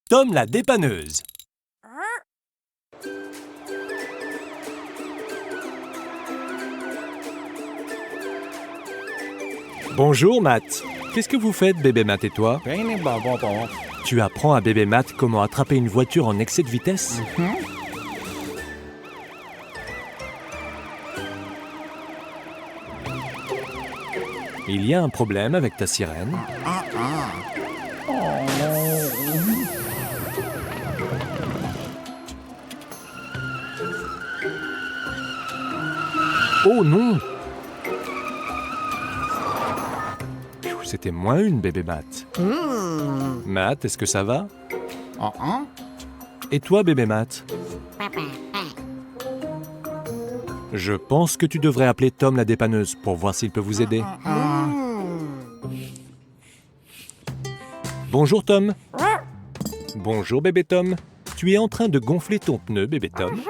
Tom la dépanneuse. Bonjour Matt. Qu'est-ce que vous faites, bébé Matt et toi? Tu apprends à bébé Matt comment attraper une voiture en excès de vitesse? Il y a un problème avec ta sirène. Oh non! C'était moins une, bébé Matt. Matt, est-ce que ça va? Et toi, bébé Matt? Je pense que tu devrais appeler Tom la dépanneuse pour voir s'il peut vous aider. Bonjour Tom. Bonjour bébé Tom. Tu es en train de gonfler ton pneu, bébé Tom.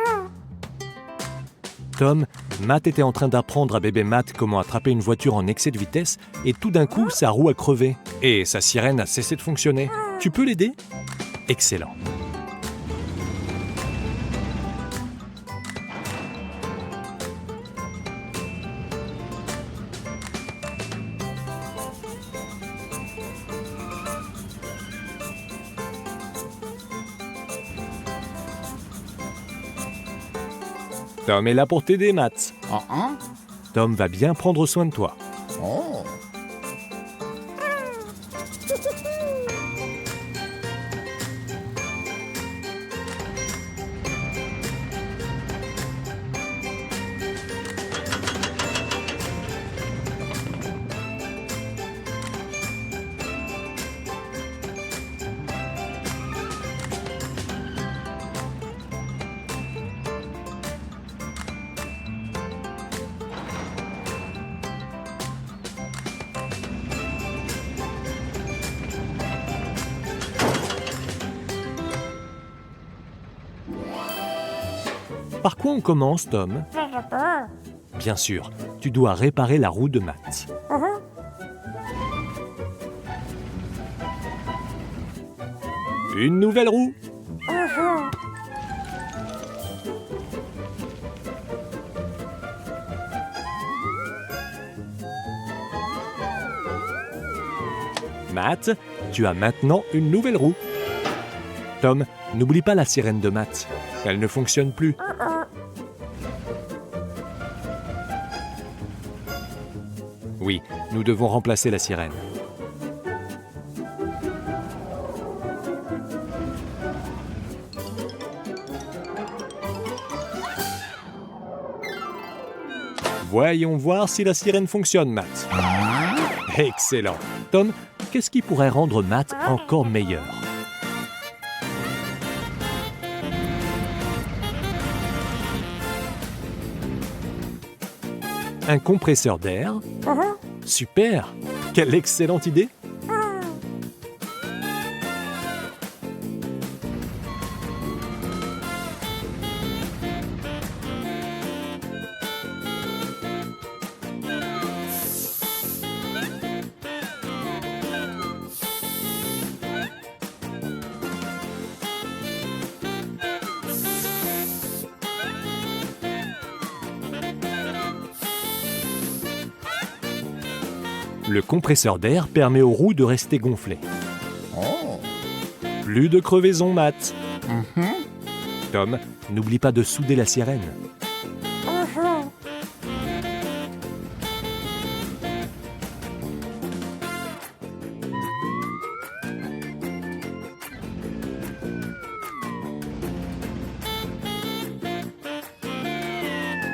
Tom, Matt était en train d'apprendre à bébé Matt comment attraper une voiture en excès de vitesse et tout d'un coup, sa roue a crevé et sa sirène a cessé de fonctionner. Tu peux l'aider? Excellent. Tom est là pour t'aider, Matt. Tom va bien prendre soin de toi. Par quoi on commence, Tom? Bien sûr, tu dois réparer la roue de Matt. Une nouvelle roue. Matt, tu as maintenant une nouvelle roue. Tom, n'oublie pas la sirène de Matt. Elle ne fonctionne plus. Oui, nous devons remplacer la sirène. Voyons voir si la sirène fonctionne, Matt. Excellent. Tom, qu'est-ce qui pourrait rendre Matt encore meilleur? Un compresseur d'air? Super! Quelle excellente idée! Le compresseur d'air permet aux roues de rester gonflées. Plus de crevaisons, Matt. Tom, n'oublie pas de souder la sirène.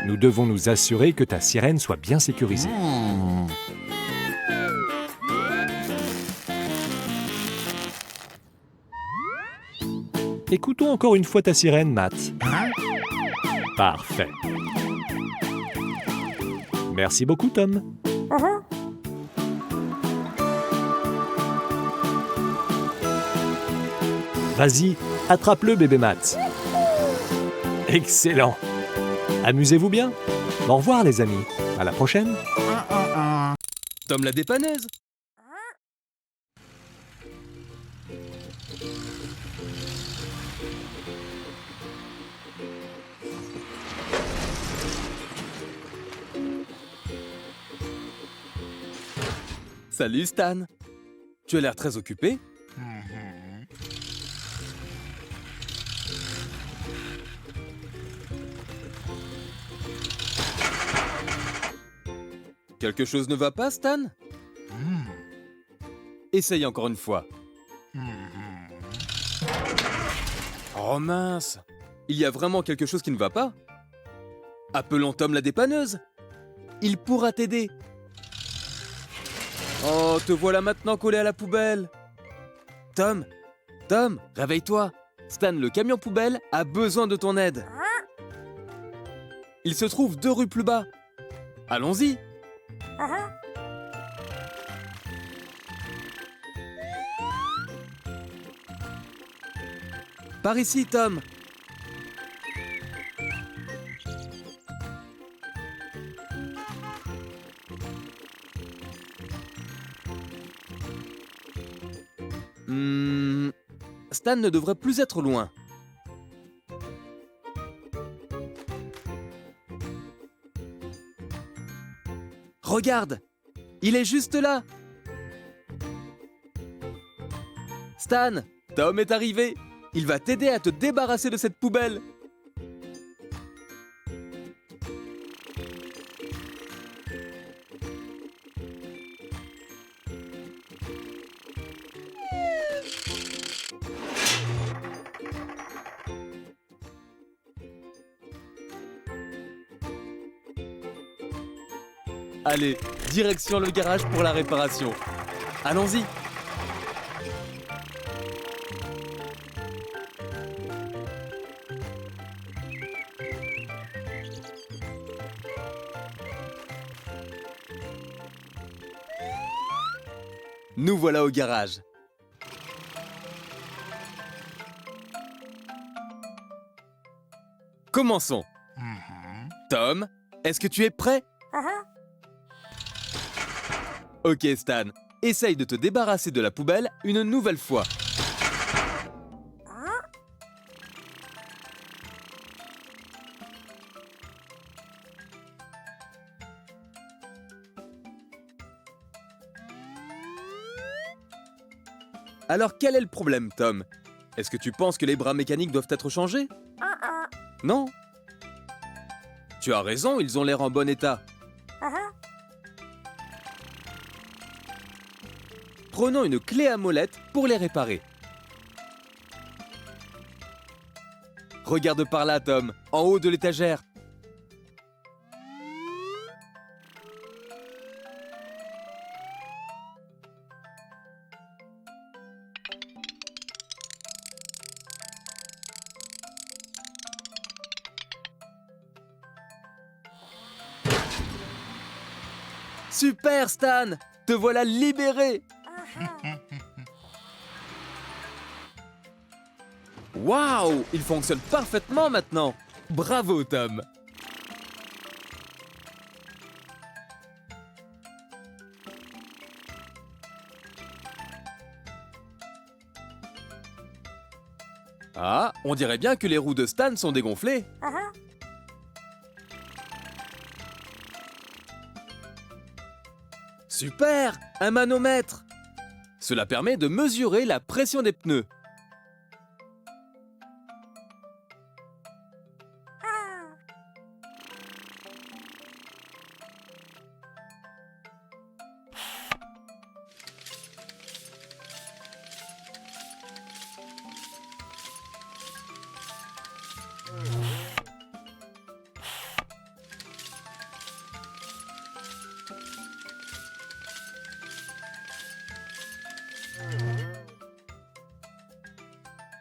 Nous devons nous assurer que ta sirène soit bien sécurisée. Écoutons encore une fois ta sirène, Matt. Parfait. Merci beaucoup, Tom. Vas-y, attrape-le, bébé Matt. Excellent. Amusez-vous bien. Au revoir, les amis. À la prochaine. Tom la dépanneuse. Salut Stan. Tu as l'air très occupé. Quelque chose ne va pas, Stan? Essaye encore une fois. Oh mince! Il y a vraiment quelque chose qui ne va pas? Appelons Tom la dépanneuse. Il pourra t'aider. Oh, te voilà maintenant collé à la poubelle. Tom, réveille-toi. Stan, le camion poubelle, a besoin de ton aide. Il se trouve 2 rues plus bas. Allons-y. Par ici, Tom. Stan ne devrait plus être loin. Regarde, il est juste là. Stan, Tom est arrivé. Il va t'aider à te débarrasser de cette poubelle. Allez, direction le garage pour la réparation. Allons-y. Nous voilà au garage. Commençons. Tom, est-ce que tu es prêt? Ok Stan, essaye de te débarrasser de la poubelle une nouvelle fois. Alors quel est le problème, Tom? Est-ce que tu penses que les bras mécaniques doivent être changés? Non. Tu as raison, ils ont l'air en bon état. Prenons une clé à molette pour les réparer. Regarde par là, Tom, en haut de l'étagère. Super, Stan! Te voilà libéré! Waouh! Il fonctionne parfaitement maintenant! Bravo, Tom! Ah, on dirait bien que les roues de Stan sont dégonflées. Super! Un manomètre! Cela permet de mesurer la pression des pneus.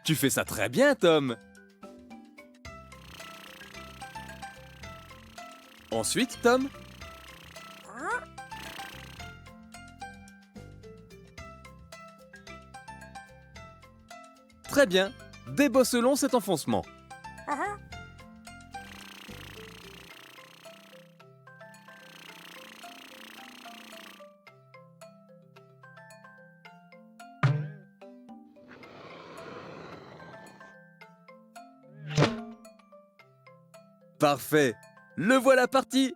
Tu fais ça très bien, Tom! Ensuite, Tom? Très bien. Débosselons cet enfoncement. Parfait. Le voilà parti.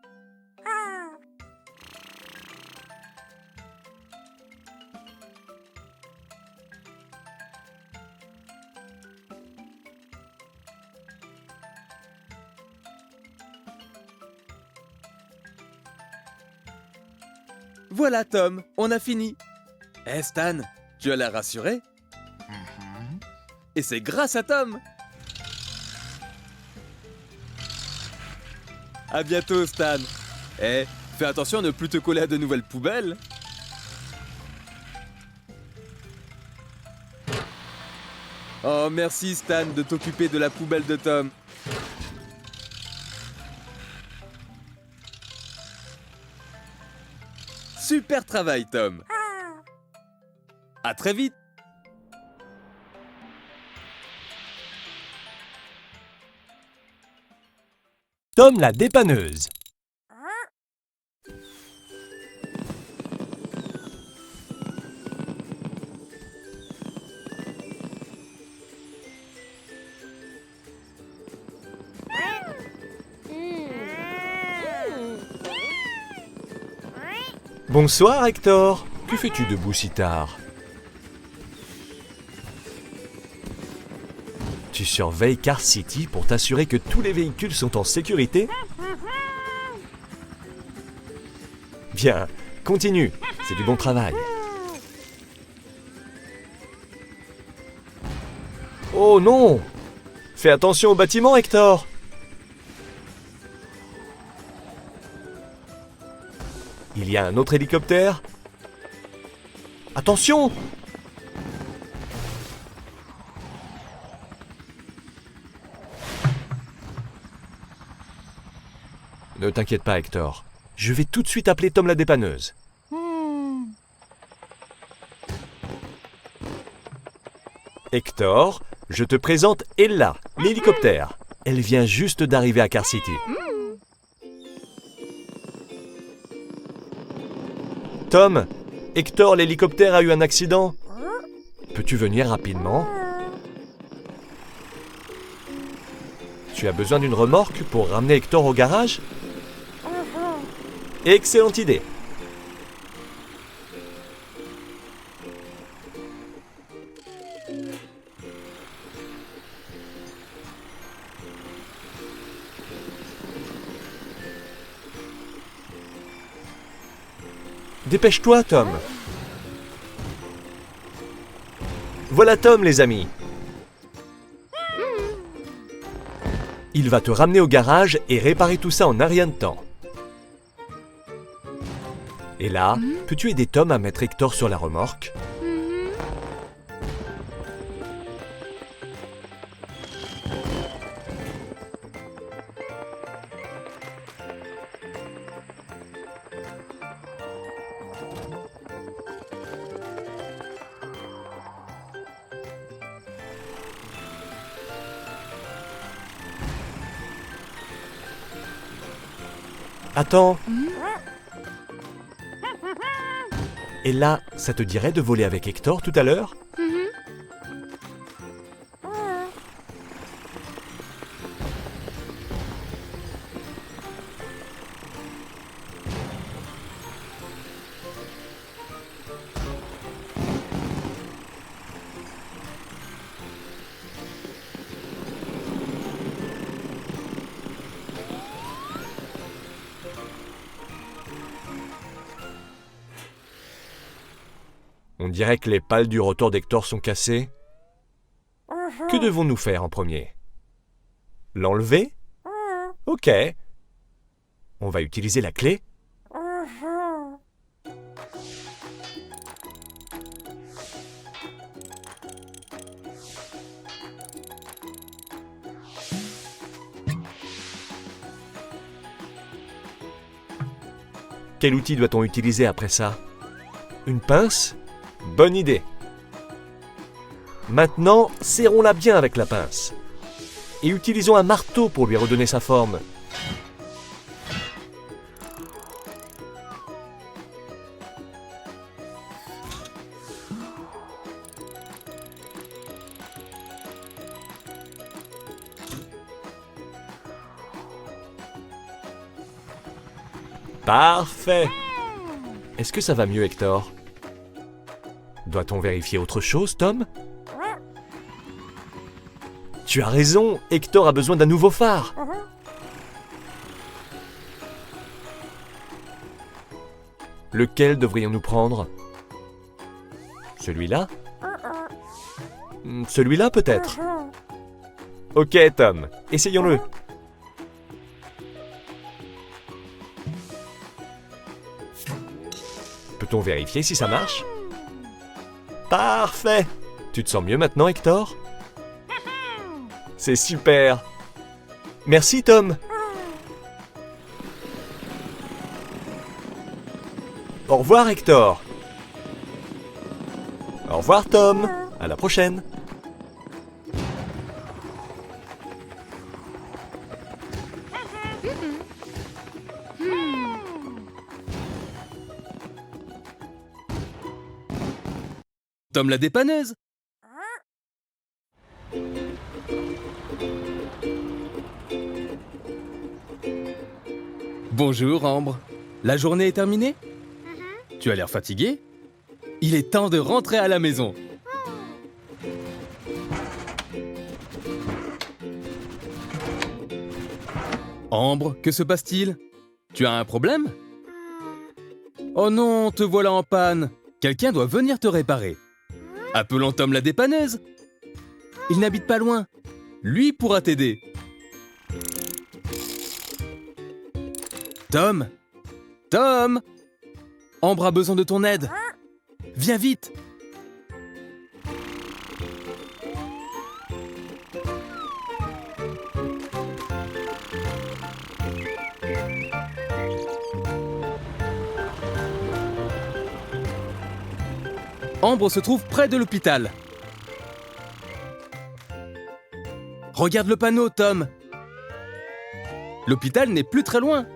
Voilà, Tom, on a fini. Eh, Stan, tu as l'air rassuré? Et c'est grâce à Tom. À bientôt, Stan. Eh, fais attention à ne plus te coller à de nouvelles poubelles. Oh, merci, Stan, de t'occuper de la poubelle de Tom. Super travail, Tom. À très vite. Tom la dépanneuse. Bonsoir Hector. Que fais-tu debout si tard? Tu surveilles Car City pour t'assurer que tous les véhicules sont en sécurité? Bien, continue, c'est du bon travail. Oh non! Fais attention au bâtiment, Hector! Il y a un autre hélicoptère. Attention! Ne t'inquiète pas, Hector. Je vais tout de suite appeler Tom la dépanneuse. Hector, je te présente Ella, l'hélicoptère. Elle vient juste d'arriver à Car City. Tom, Hector, l'hélicoptère a eu un accident. Peux-tu venir rapidement? Tu as besoin d'une remorque pour ramener Hector au garage? Excellente idée. Dépêche-toi, Tom. Voilà Tom, les amis. Il va te ramener au garage et réparer tout ça en un rien de temps. Et là, peux-tu aider Tom à mettre Hector sur la remorque? Attends. Et là, ça te dirait de voler avec Hector tout à l'heure? On dirait que les pales du rotor d'Hector sont cassées. Que devons-nous faire en premier? L'enlever? Ok. On va utiliser la clé. Quel outil doit-on utiliser après ça? Une pince? Bonne idée. Maintenant, serrons-la bien avec la pince. Et utilisons un marteau pour lui redonner sa forme. Parfait. Est-ce que ça va mieux, Hector? Doit-on vérifier autre chose, Tom? Tu as raison, Hector a besoin d'un nouveau phare. Lequel devrions-nous prendre? Celui-là? Celui-là peut-être? Ok Tom, essayons-le. Peut-on vérifier si ça marche? Parfait! Tu te sens mieux maintenant, Hector? C'est super! Merci, Tom! Au revoir, Hector! Au revoir, Tom! À la prochaine! Tom la dépanneuse. Bonjour Ambre. La journée est terminée? Tu as l'air fatigué? Il est temps de rentrer à la maison. Ambre, que se passe-t-il? Tu as un problème? Oh non, te voilà en panne. Quelqu'un doit venir te réparer. Appelons Tom la dépanneuse. Il n'habite pas loin. Lui pourra t'aider. Tom! Tom! Ambre a besoin de ton aide. Viens vite! Ambre se trouve près de l'hôpital. Regarde le panneau, Tom. L'hôpital n'est plus très loin.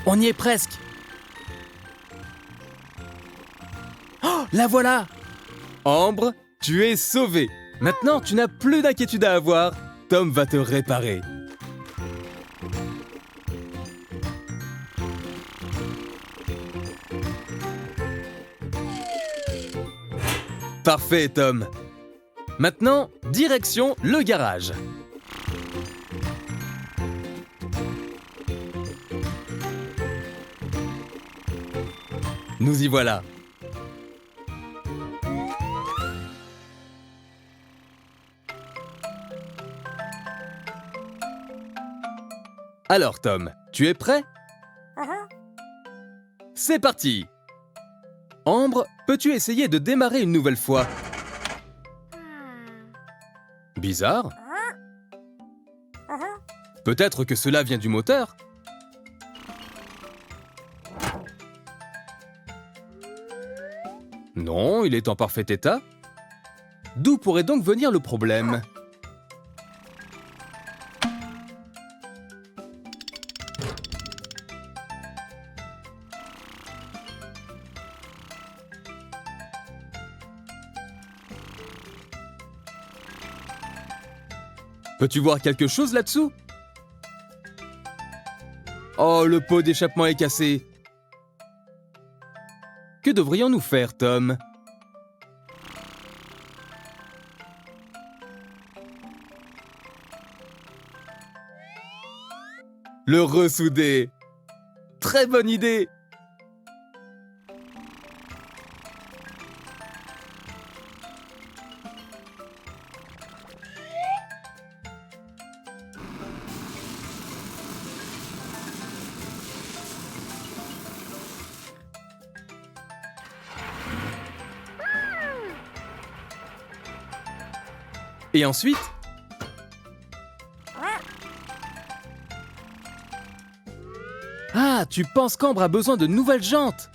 On y est presque. Oh, la voilà! Ambre, tu es sauvée. Maintenant, tu n'as plus d'inquiétude à avoir. Tom va te réparer. Parfait, Tom. Maintenant, direction le garage. Nous y voilà. Alors, Tom, tu es prêt? C'est parti! Ambre, peux-tu essayer de démarrer une nouvelle fois? Bizarre. Peut-être que cela vient du moteur? Non, il est en parfait état. D'où pourrait donc venir le problème? Peux-tu voir quelque chose là-dessous? Oh, le pot d'échappement est cassé. Que devrions-nous faire, Tom? Le ressouder. Très bonne idée. Et ensuite? Ah, tu penses qu'Ambre a besoin de nouvelles jantes?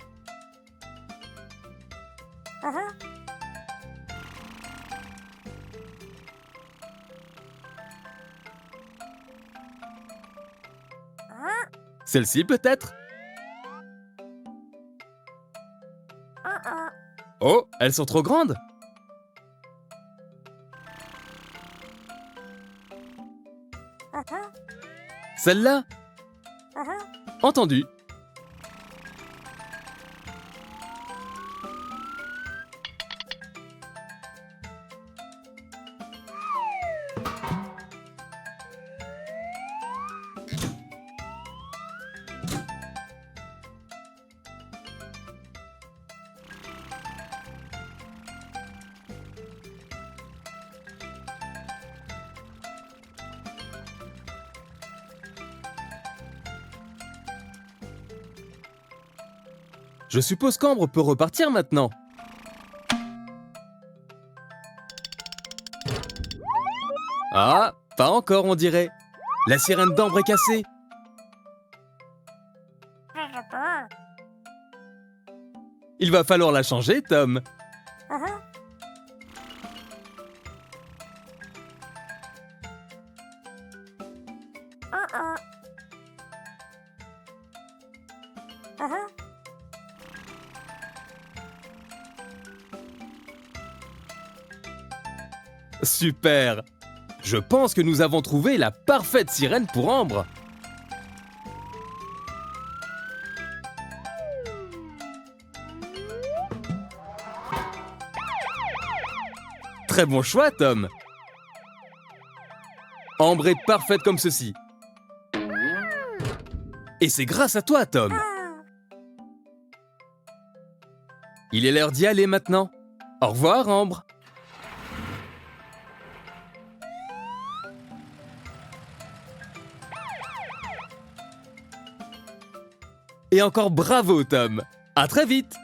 Celle-ci peut-être? Oh, elles sont trop grandes? Celle-là? Entendu. Je suppose qu'Ambre peut repartir maintenant. Ah, pas encore on dirait. La sirène d'Ambre est cassée. Il va falloir la changer, Tom. Super! Je pense que nous avons trouvé la parfaite sirène pour Ambre. Très bon choix, Tom. Ambre est parfaite comme ceci. Et c'est grâce à toi, Tom. Il est l'heure d'y aller maintenant. Au revoir, Ambre. Et encore bravo, Tom. À très vite.